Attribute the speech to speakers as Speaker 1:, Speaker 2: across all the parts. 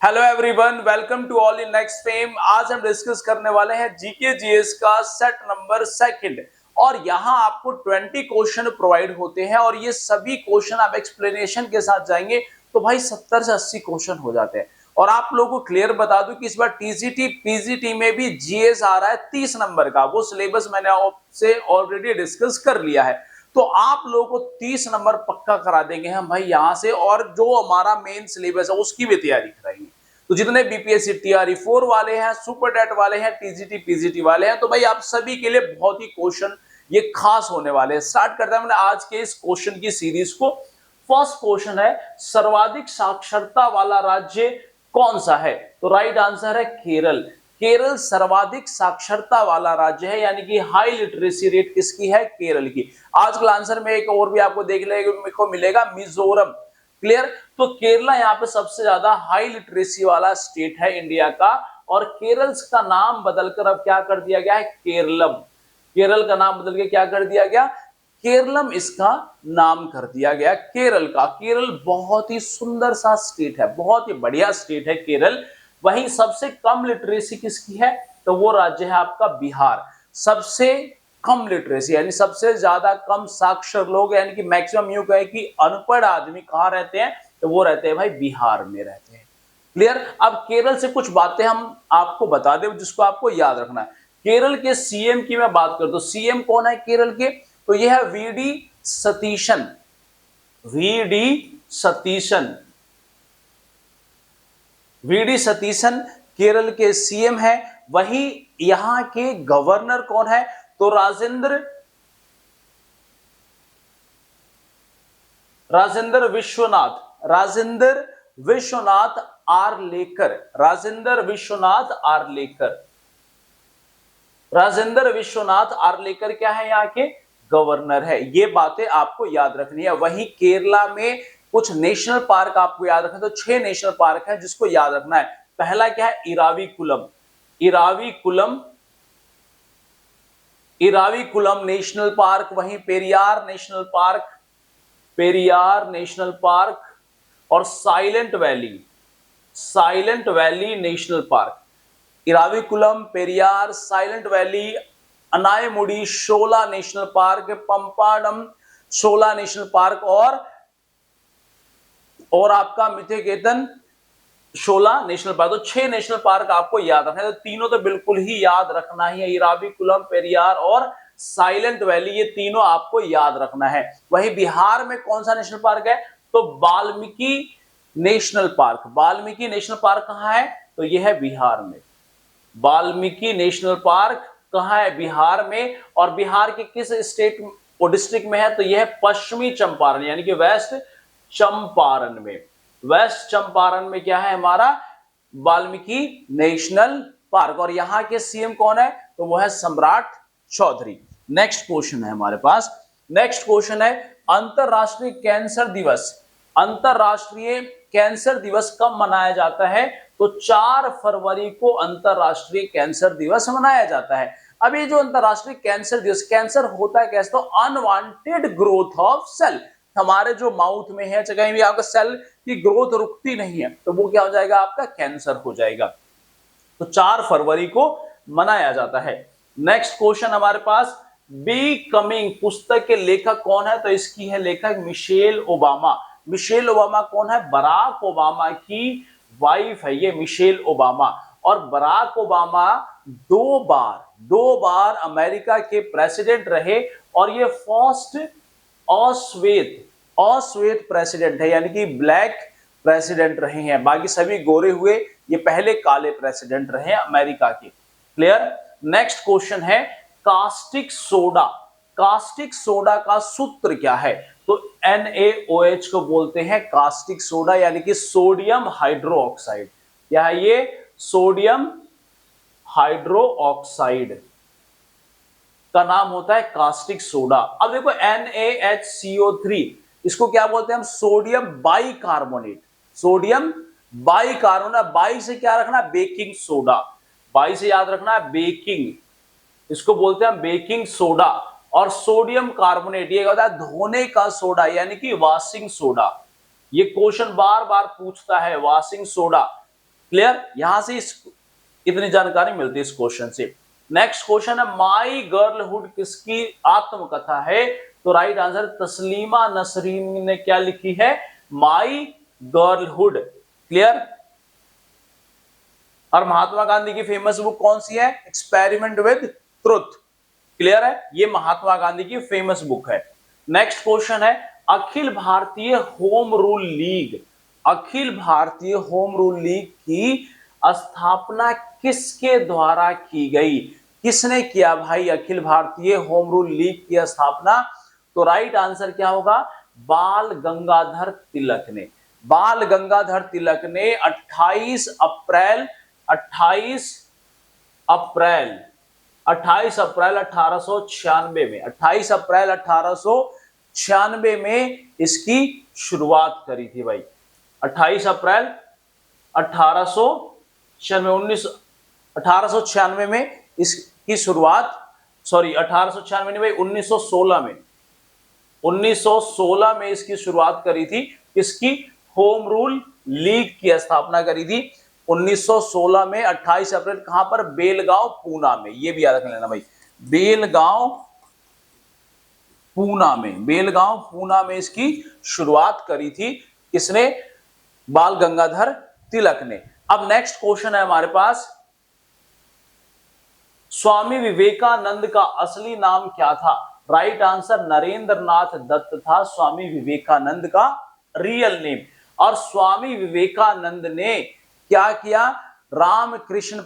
Speaker 1: Hello everyone, welcome to all in next fame. आज हम discuss करने वाले हैं जीके जीएस का सेट नंबर सेकंड और यहाँ आपको 20 क्वेश्चन प्रोवाइड होते हैं और ये सभी क्वेश्चन आप एक्सप्लेनेशन के साथ जाएंगे तो भाई 70 से 80 क्वेश्चन हो जाते हैं। और आप लोगों को क्लियर बता दूं कि इस बार टीजीटी पीजीटी में भी जीएस आ रहा है 30 नंबर का। वो सिलेबस मैंने आपसे ऑलरेडी डिस्कस कर लिया है, तो आप लोगों को 30 नंबर पक्का करा देंगे हम भाई यहाँ से, और जो हमारा मेन सिलेबस है उसकी भी तैयारी कराएंगे। तो जितने बीपीएससी टीआरई 4 वाले हैं, सुपर डेट वाले हैं, टीजीटी पीजीटी वाले हैं, तो भाई आप सभी के लिए बहुत ही क्वेश्चन ये खास होने वाले हैं। स्टार्ट करते हैं हमने आज के इस क्वेश्चन की सीरीज को। फर्स्ट क्वेश्चन है, सर्वाधिक साक्षरता वाला राज्य कौन सा है? तो राइट आंसर है केरल। केरल सर्वाधिक साक्षरता वाला राज्य है, यानी कि हाई लिटरेसी रेट किसकी है? केरल की। आजकल आंसर में एक और भी आपको देखने को मिलेगा, मिजोरम। क्लियर? तो केरला यहाँ पे सबसे ज्यादा हाई लिटरेसी वाला स्टेट है इंडिया का, और केरल का नाम बदलकर अब क्या कर दिया गया है? केरलम। केरल का नाम बदल के क्या कर दिया गया? केरलम इसका नाम कर दिया गया केरल का। केरल बहुत ही सुंदर सा स्टेट है, बहुत ही बढ़िया स्टेट है केरल। वहीं सबसे कम लिटरेसी किसकी है? तो वो राज्य है आपका बिहार। सबसे कम लिटरेसी यानी सबसे ज्यादा कम साक्षर लोग, यानी कि मैक्सिमम यूं कहे कि अनपढ़ आदमी कहां रहते हैं? तो वो रहते हैं भाई बिहार में रहते हैं। क्लियर? अब केरल से कुछ बातें हम आपको बता दें जिसको आपको याद रखना है। केरल के सीएम की मैं बात कर दूं, सीएम कौन है केरल के? तो यह है VD Satheesan. VD Satheesan. VD Satheesan Kerala के सीएम है। वहीं यहां के गवर्नर कौन है? तो राजेंद्र विश्वनाथ। राजेंद्र विश्वनाथ आर्लेकर। राजेंद्र विश्वनाथ आर्लेकर। राजेंद्र विश्वनाथ आर्लेकर क्या है? यहाँ के गवर्नर है। ये बातें आपको याद रखनी है। वहीं केरला में कुछ नेशनल पार्क आपको याद रखना है, तो 6 नेशनल पार्क है जिसको याद रखना है। पहला क्या है? इराविकुलम। इराविकुलम। Eravikulam National Park. वहीं Periyar National Park. Periyar National Park. और Silent Valley. Silent Valley National Park. Eravikulam, Periyar, Silent Valley, Anamudi, Shola National Park, Pampadum Shola National Park, और आपका मिथिगेतन शोला नेशनल पार्क। तो 6 नेशनल पार्क आपको याद रखना है। तो तीनों तो बिल्कुल ही याद रखना ही है, इराविकुलम, पेरियार और साइलेंट वैली, ये तीनों आपको याद रखना है। वहीं बिहार में कौन सा नेशनल पार्क है? तो Valmiki national park. Valmiki national park कहां है? तो यह है बिहार में। वाल्मीकि नेशनल पार्क कहां है? बिहार में। और बिहार के किस स्टेट और डिस्ट्रिक्ट में है? तो यह है पश्चिमी चंपारण, यानी कि वेस्ट चंपारण में। वेस्ट चंपारण में क्या है हमारा? Valmiki national Park. और यहां के सीएम कौन है? तो वो है सम्राट चौधरी। नेक्स्ट क्वेश्चन है हमारे पास। नेक्स्ट क्वेश्चन है, अंतरराष्ट्रीय कैंसर दिवस। अंतरराष्ट्रीय कैंसर दिवस कब मनाया जाता है? तो 4 फरवरी को अंतरराष्ट्रीय कैंसर दिवस मनाया जाता है। अब ये जो अंतरराष्ट्रीय कैंसर दिवस, कैंसर होता है कैसे? तो अनवांटेड ग्रोथ ऑफ सेल। हमारे जो माउथ में है, कहीं भी आपका सेल की ग्रोथ रुकती नहीं है, तो वो क्या हो जाएगा? आपका कैंसर हो जाएगा। तो 4 फरवरी को मनाया जाता है। नेक्स्ट क्वेश्चन हमारे पास, बी कमिंग पुस्तक के लेखक कौन है? तो इसकी है लेखक मिशेल ओबामा। मिशेल ओबामा कौन है? बराक ओबामा की वाइफ है ये मिशेल ओबामा। और बराक ओबामा 2 बार अमेरिका के प्रेसिडेंट रहे, और ये फर्स्ट अश्वेत प्रेसिडेंट है, यानी कि ब्लैक प्रेसिडेंट रहे हैं। बाकी सभी गोरे हुए, ये पहले काले प्रेसिडेंट रहे हैं अमेरिका के। क्लियर? नेक्स्ट क्वेश्चन है, कास्टिक सोडा। कास्टिक सोडा का सूत्र क्या है? तो NaOH को बोलते हैं कास्टिक सोडा, यानी कि सोडियम हाइड्रोक्साइड। क्या है ये? सोडियम हाइड्रोक्साइड का नाम होता है कास्टिक सोडा। अब देखो NaHCO3, इसको क्या बोलते हैं हम? Sodium bicarbonate. Sodium bicarbonate. By से क्या रखना? Baking soda. बाई से याद रखना है बेकिंग, इसको बोलते हैं बेकिंग सोडा। और सोडियम कार्बोनेट ये होता है धोने का सोडा, यानी कि वॉशिंग सोडा। ये क्वेश्चन बार बार पूछता है, वॉशिंग सोडा। क्लियर, यहां से इतनी जानकारी मिलती है इस क्वेश्चन से। नेक्स्ट क्वेश्चन है माई गर्लहुड किसकी आत्मकथा है? तो राइट आंसर तस्लीमा नसरीन ने क्या लिखी है? माई गर्लहुड। क्लियर। और महात्मा गांधी की फेमस बुक कौन सी है? Experiment with truth. क्लियर है, ये महात्मा गांधी की फेमस बुक है। नेक्स्ट क्वेश्चन है Akhil Bharatiya home rule league, Akhil Bharatiya home rule league की स्थापना किसके द्वारा की गई? किसने किया भाई Akhil Bharatiya home rule league की स्थापना? तो राइट आंसर क्या होगा? बाल गंगाधर तिलक ने। बाल गंगाधर तिलक ने 28 अप्रैल 1896 में 28 अप्रैल 1896 में इसकी शुरुआत करी थी भाई। 28 अप्रैल 1896 में इसकी शुरुआत, सॉरी 1896 नहीं भाई, 1916 में 1916 में इसकी शुरुआत करी थी। इसकी होम रूल लीग की स्थापना करी थी 1916 में 28 अप्रैल। कहां पर? बेलगांव पूना में। ये भी याद रख लेना भाई, बेलगांव पूना में, बेलगांव पूना में इसकी शुरुआत करी थी किसने? बाल गंगाधर तिलक ने। अब नेक्स्ट क्वेश्चन है हमारे पास, स्वामी विवेकानंद का असली नाम क्या था? राइट आंसर नरेंद्र नाथ दत्त था स्वामी विवेकानंद का रियल नेम। और स्वामी विवेकानंद ने क्या किया? रामकृष्ण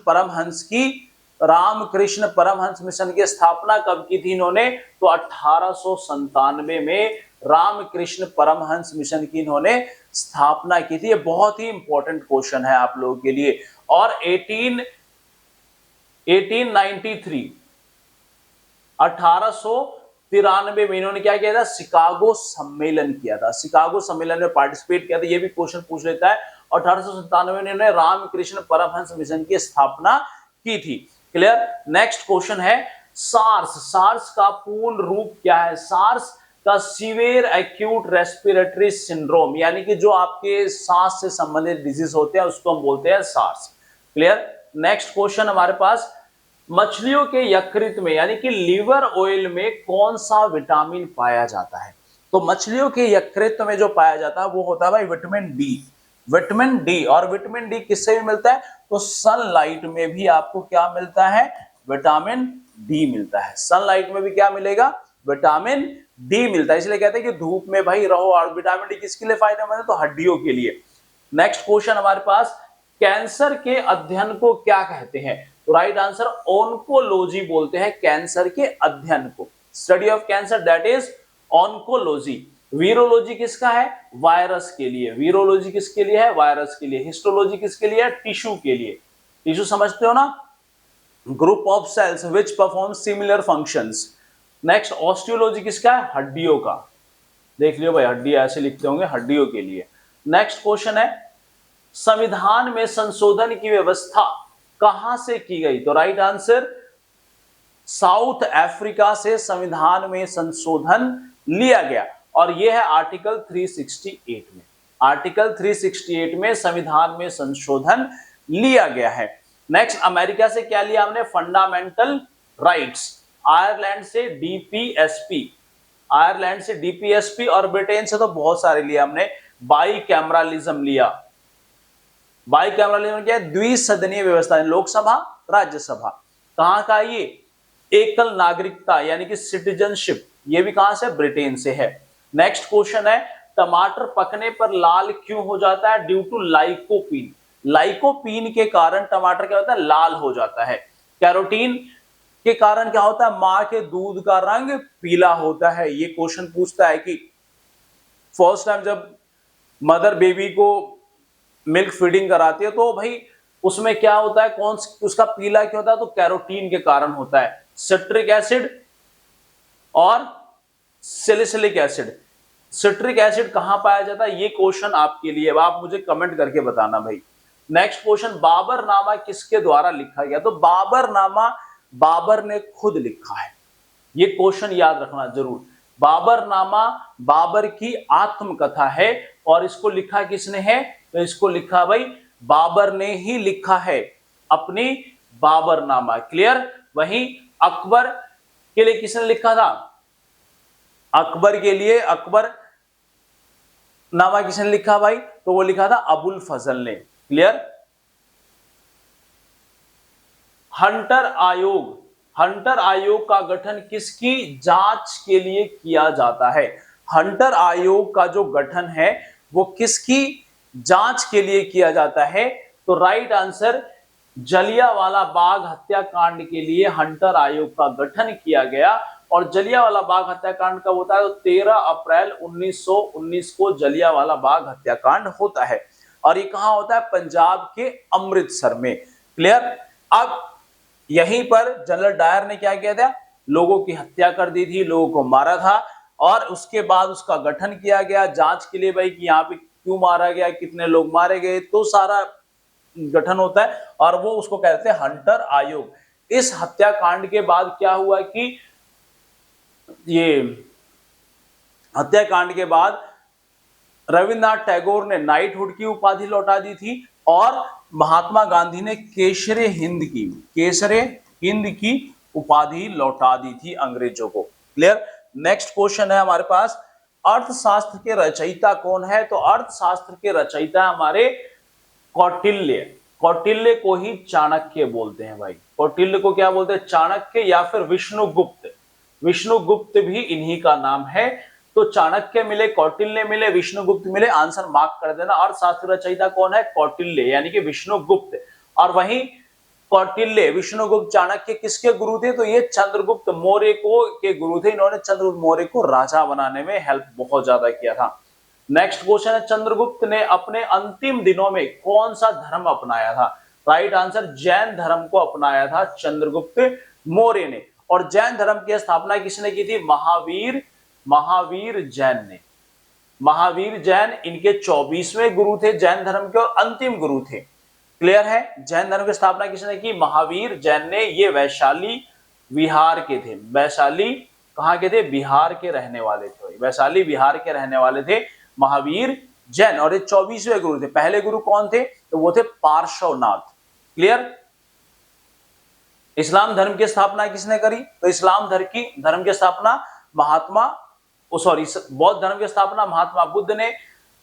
Speaker 1: परमहंस मिशन की स्थापना कब की थी इन्होंने? तो 1897 में रामकृष्ण परमहंस मिशन की इन्होंने स्थापना की थी। ये बहुत ही इंपॉर्टेंट क्वेश्चन है आप लोगों के लिए। और 1893 में इन्होंने क्या किया था? शिकागो सम्मेलन किया था। शिकागो सम्मेलन में पार्टिसिपेट किया था। ये भी क्वेश्चन पूछ लेता है। 1897 में इन्होंने रामकृष्ण परमहंस मिशन की स्थापना की थी। क्लियर। नेक्स्ट क्वेश्चन है सार्स। सार्स का पूर्ण रूप क्या है? सार्स का सीवियर एक्यूट रेस्पिरेटरी सिंड्रोम, यानी कि जो आपके सांस से संबंधित डिजीज होते हैं उसको हम बोलते हैं सार्स। क्लियर। नेक्स्ट क्वेश्चन हमारे पास, मछलियों के यकृत में यानी कि लिवर ऑयल में कौन सा विटामिन पाया जाता है? तो मछलियों के यकृत में जो पाया जाता है वो होता है भाई विटामिन डी। Vitamin D. और विटामिन डी किससे भी मिलता है? तो सनलाइट में भी आपको क्या मिलता है? विटामिन डी मिलता है। सनलाइट में भी क्या मिलेगा? विटामिन डी मिलता है। इसलिए कहते हैं कि धूप में भाई रहो। और विटामिन डी किसके लिए फायदेमंद है? तो हड्डियों के लिए। नेक्स्ट क्वेश्चन हमारे पास, कैंसर के अध्ययन को क्या कहते हैं? तो राइट आंसर ऑन्कोलॉजी बोलते हैं कैंसर के अध्ययन को। Study of cancer that is oncology. Virology किसका है? वायरस के लिए। वीरोलॉजी किसके लिए है? वायरस के लिए। हिस्टोलॉजी किसके लिए है? टिश्यू के लिए। टिश्यू समझते हो ना? Group of cells which perform similar functions. Next osteology किसका है? हड्डियों का। देख लियो भाई, हड्डियां ऐसे लिखते होंगे, हड्डियों के लिए। नेक्स्ट क्वेश्चन है संविधान में संशोधन की व्यवस्था कहां से की गई? तो राइट आंसर साउथ अफ्रीका से संविधान में संशोधन लिया गया। और यह है आर्टिकल 368 में। आर्टिकल 368 में संविधान में संशोधन लिया गया है। नेक्स्ट अमेरिका से क्या लिया हमने? Fundamental rights. आयरलैंड से डीपीएसपी, आयरलैंड से डीपीएसपी। और ब्रिटेन से तो बहुत सारे लिया हमने। बाई कैमरालिज्म लिया। बाई कैमरालिज्म क्या है? द्विसदनीय व्यवस्था, लोकसभा राज्यसभा। कहां का? ये एकल नागरिकता यानी कि सिटीजनशिप, ये भी कहां से? ब्रिटेन से है। नेक्स्ट क्वेश्चन है टमाटर पकने पर लाल क्यों हो जाता है? Due to lycopene. लाइकोपीन के कारण टमाटर क्या होता है? लाल हो जाता है। कैरोटीन के कारण क्या होता है? मां के दूध का रंग पीला होता है। ये क्वेश्चन पूछता है कि फर्स्ट टाइम जब मदर बेबी को मिल्क फीडिंग कराती है तो भाई उसमें क्या होता है? कौन उसका पीला क्यों होता है? तो कैरोटीन के कारण होता है। सिट्रिक एसिड और सैलिसिलिक एसिड। सिट्रिक एसिड कहां पाया जाता है? ये क्वेश्चन आपके लिए, आप मुझे कमेंट करके बताना भाई। नेक्स्ट क्वेश्चन, बाबरनामा किसके द्वारा लिखा गया? तो बाबरनामा बाबर ने खुद लिखा है। ये क्वेश्चन याद रखना जरूर। बाबरनामा बाबर की आत्मकथा है। और इसको लिखा किसने है? तो इसको लिखा भाई बाबर ने ही लिखा है अपनी बाबरनामा। क्लियर। वहीं अकबर के लिए किसने लिखा था? अकबर के लिए अकबर नामा किसने लिखा भाई? तो वो लिखा था अबुल फजल ने। क्लियर। हंटर आयोग, हंटर आयोग का गठन किसकी जांच के लिए किया जाता है? हंटर आयोग का जो गठन है वो किसकी जांच के लिए किया जाता है? तो राइट आंसर, जलियांवाला बाग हत्याकांड के लिए हंटर आयोग का गठन किया गया। और जलियांवाला बाग हत्याकांड कब होता है? तो 13 अप्रैल 1919 को जलियांवाला बाग हत्याकांड होता है। और ये कहां होता है? पंजाब के अमृतसर में। क्लियर। अब यहीं पर जनरल डायर ने क्या किया था? लोगों की हत्या कर दी थी, लोगों को मारा था। और उसके बाद उसका गठन किया गया जांच के लिए भाई कि यहाँ पे क्यों मारा गया, कितने लोग मारे गए, तो सारा गठन होता है और वो उसको कहते हैं हंटर आयोग। इस हत्याकांड के बाद क्या हुआ कि ये हत्याकांड के बाद रविन्द्रनाथ टैगोर ने नाइटहुड की उपाधि लौटा दी थी और महात्मा गांधी ने केसरे हिंद की उपाधि लौटा दी थी अंग्रेजों को। क्लियर। नेक्स्ट क्वेश्चन है हमारे पास, अर्थशास्त्र के रचयिता कौन है? तो अर्थशास्त्र के रचयिता हमारे कौटिल्य। कौटिल्य को ही चाणक्य बोलते हैं भाई। कौटिल्य को क्या बोलते हैं? चाणक्य या फिर विष्णुगुप्त। विष्णुगुप्त भी इन्हीं का नाम है। तो चाणक्य मिले, कौटिल्य मिले, विष्णुगुप्त मिले, आंसर मार्क कर देना। अर्थशास्त्र रचयिता कौन है? कौटिल्य यानी कि विष्णुगुप्त। और वहीं कौटिल्य, विष्णुगुप्त, चाणक्य किसके गुरु थे? तो ये चंद्रगुप्त मौर्य के गुरु थे। इन्होंने चंद्रगुप्त मौर्य को राजा बनाने में हेल्प बहुत ज्यादा किया था। नेक्स्ट क्वेश्चन है, चंद्रगुप्त ने अपने अंतिम दिनों में कौन सा धर्म अपनाया था? राइट आंसर, जैन धर्म को अपनाया था चंद्रगुप्त मौर्य ने। और जैन धर्म की स्थापना किसने की थी? महावीर जैन ने। महावीर जैन इनके 24वें गुरु थे जैन धर्म के और अंतिम गुरु थे। क्लियर है। जैन धर्म की स्थापना किसने की? महावीर जैन ने। ये वैशाली बिहार के थे। वैशाली कहां के थे? बिहार के रहने वाले थे। वैशाली बिहार के रहने वाले थे महावीर जैन। और ये 24वें गुरु थे। पहले गुरु कौन थे? तो वो थे पार्श्वनाथ। क्लियर। इस्लाम धर्म की स्थापना किसने करी? तो इस्लाम धर्म की स्थापना बौद्ध धर्म की स्थापना महात्मा बुद्ध ने।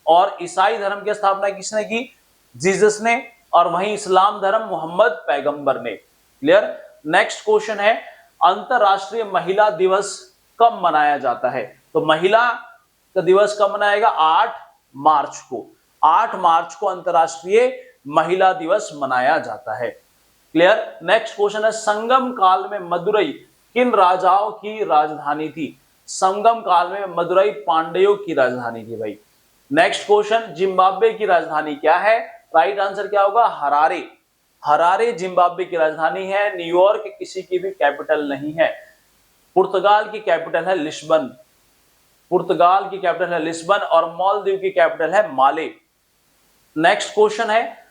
Speaker 1: और ईसाई धर्म की स्थापना किसने की? जीसस ने। और वहीं इस्लाम धर्म मोहम्मद पैगंबर ने। क्लियर। नेक्स्ट क्वेश्चन है, अंतरराष्ट्रीय महिला दिवस कब मनाया जाता है? तो महिला का दिवस कब मनाएगा? 8 मार्च को। 8 मार्च को अंतरराष्ट्रीय महिला दिवस मनाया जाता है। क्लियर। नेक्स्ट क्वेश्चन है, संगम काल में मदुरई किन राजाओं की राजधानी थी? संगम काल में मदुरई पांड्यों की राजधानी थी भाई। नेक्स्ट क्वेश्चन, जिम्बाब्वे की राजधानी क्या है? राइट आंसर क्या होगा? हरारे। हरारे जिम्बाब्वे की राजधानी है। न्यूयॉर्क किसी की भी कैपिटल नहीं है। पुर्तगाल की कैपिटल है लिस्बन। पुर्तगाल की कैपिटल है लिस्बन। और मालदीव की कैपिटल है माले। नेक्स्ट क्वेश्चन है,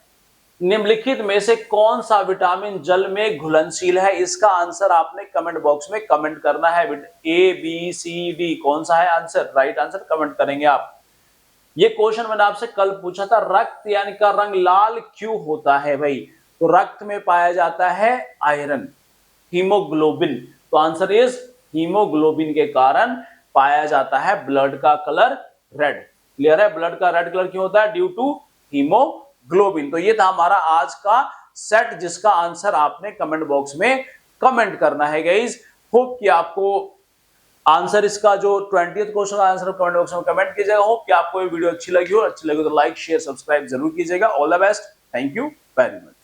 Speaker 1: निम्नलिखित में से कौन सा विटामिन जल में घुलनशील है? इसका आंसर आपने कमेंट बॉक्स में कमेंट करना है। ए बी सी डी कौन सा है आंसर? राइट आंसर कमेंट करेंगे आप। ये क्वेश्चन मैंने आपसे कल पूछा था, रक्त यानी का रंग लाल क्यों होता है भाई? तो रक्त में पाया जाता है आयरन, हीमोग्लोबिन। तो आंसर इज हीमोग्लोबिन के कारण पाया जाता है ब्लड का कलर रेड। क्लियर है। ब्लड का रेड कलर क्यों होता है? Due to haemoglobin. तो ये था हमारा आज का सेट जिसका आंसर आपने कमेंट बॉक्स में कमेंट करना है गाइस। होप कि आपको आंसर इसका जो 20th क्वेश्चन का आंसर कमेंट बॉक्स में कमेंट कीजिएगा। होप कि आपको ये वीडियो अच्छी लगी हो। अच्छी लगी तो लाइक शेयर सब्सक्राइब जरूर कीजिएगा। All the best. Thank you very much.